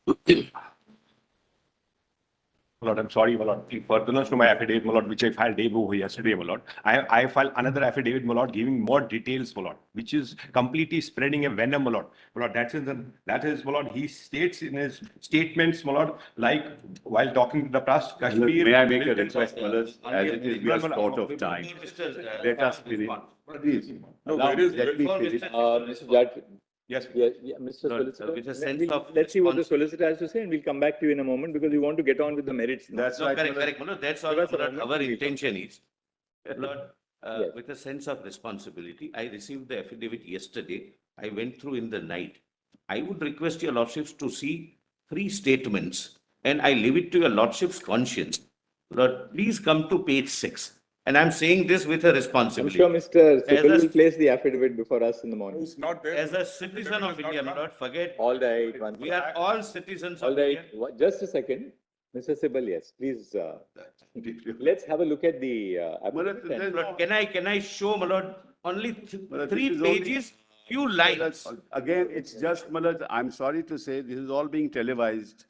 My lord, I'm sorry, my lord. In furtherance to my affidavit, my lord, which I filed day before yesterday, my lord, I filed another affidavit, my lord, giving more details, my lord, which is completely spreading a venom, my lord. My lord, that is, my lord, he states in his statements, my lord, like while talking to the press, Kashmir. May I make a request, my lord, as it is we are short of time. Let us finish. Please, let me finish. Mr. Judge. Yes. Mr. Solicitor. with a sense of let's see what the response- solicitor has to say, and we'll come back to you in a moment because we want to get on with the merits now. That's No, right. correct, Manoj. That's all, Give us a Manoj, moment. our intention is. Lord, Yes. with a sense of responsibility, I received the affidavit yesterday. I went through in the night. I would request your lordships to see 3 statements, and I leave it to your lordship's conscience. Lord, please come to page 6. And I'm saying this with a I'm responsibility. sure Mr. Sibal As a- will place the affidavit before us in the morning. It's not there. As a citizen of India, my lord, forget, All right. we are all citizens All of right. India. Just a second. Mr. Sibal, yes, please. Let's have a look at the affidavit. There's and- Lord, can I show, my lord, only Well, 3 this is only- pages, few lines. Again, it's just, Malad, I'm sorry to say, this is all being televised.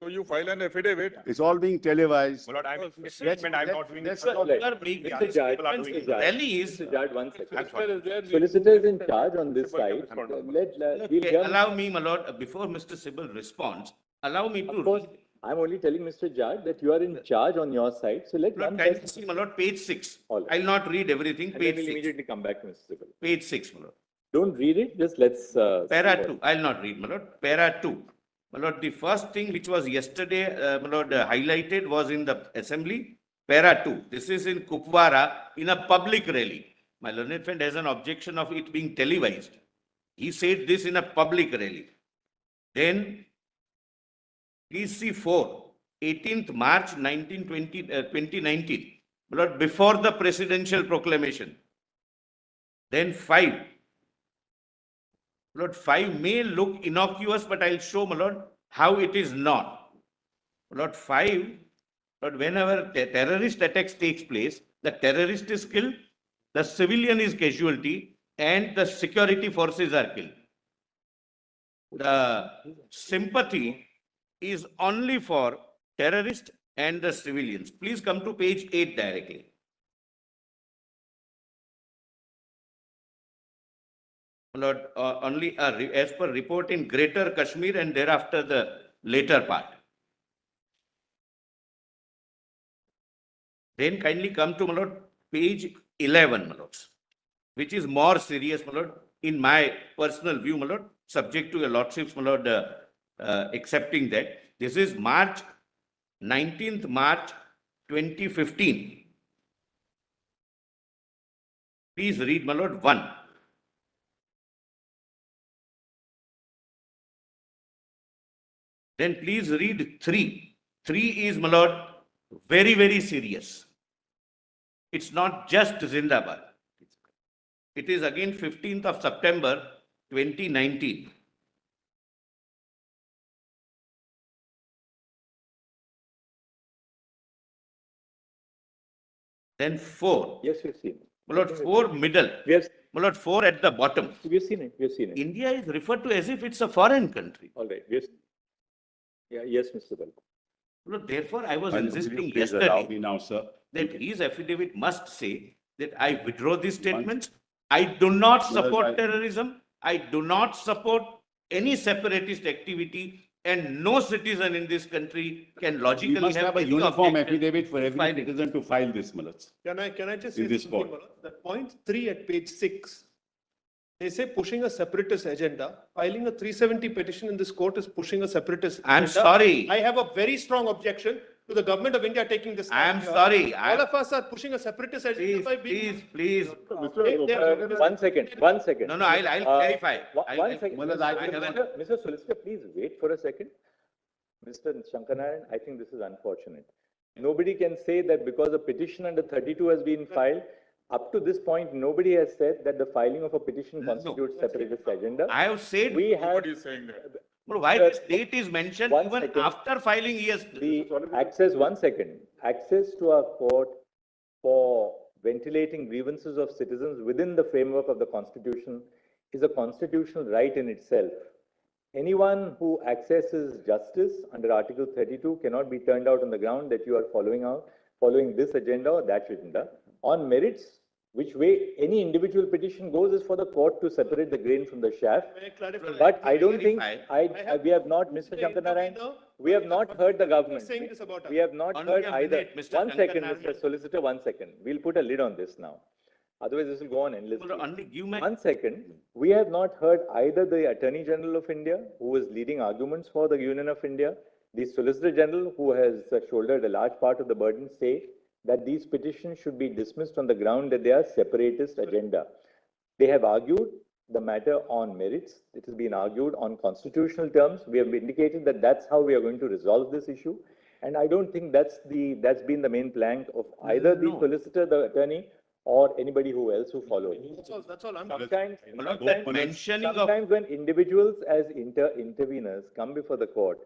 So you file an affidavit. It's all being televised. My lord, I'm Let's- I'm not doing it. let's- You Right. are making Mr. Judge, statements, Mr. Judge, rallies. Mr. Judge, one second. I'm sorry. Solicitor is in charge on this side. We'll Okay, hear. allow me, my lord, before Mr. Sibal responds, allow me to Of course, read. I'm only telling Mr. Judge that you are in charge on your side. So let Lord, one kindly person. see, my lord, page 6. All right. I'll not read everything, And then page we'll 6. immediately come back to Mr. Sibal. Page 6, my lord. Don't read it, just let's. see Para what- 2, I'll not read, my lord. Para 2. My lord, the first thing which was yesterday, my lord, highlighted was in the assembly. Para 2. This is in Kupwara in a public rally. My learned friend has an objection of it being televised. He said this in a public rally. Then PC 4, 18th March 2019, my lord, before the presidential proclamation. Then 5. Lord, 5 may look innocuous, but I'll show, my lord, how it is not. Lord, 5, Lord, whenever terrorist attacks takes place, the terrorist is killed, the civilian is casualty, and the security forces are killed. The sympathy is only for terrorists and the civilians. Please come to page 8 directly. Lord, only as per report in Greater Kashmir and thereafter the later part. Then kindly come to, my lord, page 11, my lords, which is more serious, my lord, in my personal view, my lord, subject to your lordships, my lord, accepting that. This is 19th March 2015. Please read, my lord, 1. Then please read 3. 3 is, my lord, very, very serious. It's not just Zindabad. It is again 15th of September 2019. Then 4. Yes, we've seen it. My lord, 4 middle. We have, My lord, 4 at the bottom. we've seen it. We've seen it. India is referred to as if it's a foreign country. All right. Yes. Yeah. Yes, Mr. Sibal. My lord, therefore, I was Will you insisting please allow yesterday me now, sir? that his affidavit must say that I withdraw these statements. I do not support terrorism. I do not support any separatist activity, and no citizen in this country can We logically must have a any uniform objection affidavit for to every filing. citizen to file this, Malad. Can I just In say this something, spot. Manoj? That point 3 at page 6, they say pushing a separatist agenda. Filing a 370 petition in this court is pushing a separatist I'm agenda. sorry. I have a very strong objection to the government of India taking this. I'm step here. sorry. All of us are pushing a separatist agenda Please, by being. please. One second. One second. No, I'll clarify. One second. Malad, I haven't- Mr. Solicitor, please wait for a second. Mr. Shankarayan, I think this is unfortunate. Nobody can say that because a petition under 32 has been filed, up to this point, nobody has said that the filing of a petition constitutes separatist agenda. I have said, We have saying that. why this date is mentioned One even second. after filing, yes. the access, one second, access to our court for ventilating grievances of citizens within the framework of the Constitution is a constitutional right in itself. anyone who accesses justice under Article 32 cannot be turned out on the ground that you are following this agenda or that agenda. On merits, which way any individual petition goes is for the court to separate the grain from the chaff. May I clarify? But I don't think, Clarify. we have not, Mr. Shankanarayan, we have not heard the government. Saying this about us. We have not Only heard a either. minute, Mr. One second, Shankanarayan. Mr. Solicitor, 1 second. We'll put a lid on this now. Otherwise, this will go on endlessly. Well, only give my. 1 second. We have not heard either the Attorney General of India, who is leading arguments for the Union of India, the Solicitor General, who has shouldered a large part of the burden, say that these petitions should be dismissed on the ground that they are separatist agenda. They have argued the matter on merits. It has been argued on constitutional terms. We have indicated that that's how we are going to resolve this issue. And I don't think that's been the main plank of either the No. solicitor, the attorney, or anybody who else who followed. That's all I'm. Sometimes when individuals as interveners come before the court,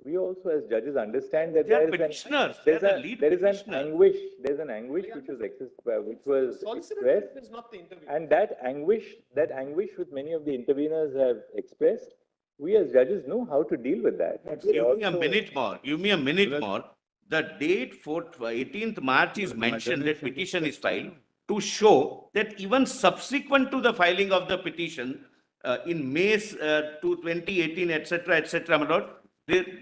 we also as judges understand that They are there petitioners. They are the lead is an petitioners. anguish, which was Solicitor expressed. is not the interview. And that anguish which many of the interveners have expressed, we as judges know how to deal with that. We Give me a also- minute more, give me a minute more. The date for 18th March is mentioned, that petition is filed, to show that even subsequent to the filing of the petition, in May to 2018, etc., my lord,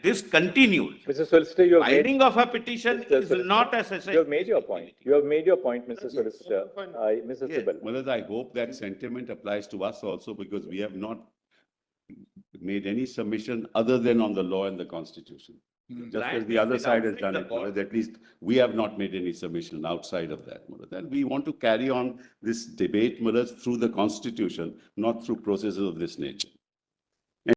this continued. Mr. Solicitor, you have made, Filing of a petition Mr. is Solicitor, not as you have made your point. You have made your point, Mr. Solicitor, Mr. Yes. Sibal. Malad, I hope that sentiment applies to us also because we have not made any submission other than on the law and the constitution. Just as the other side has done it, Malad, at least we have not made any submission outside of that, Malad. And we want to carry on this debate, Malad, through the constitution, not through processes of this nature.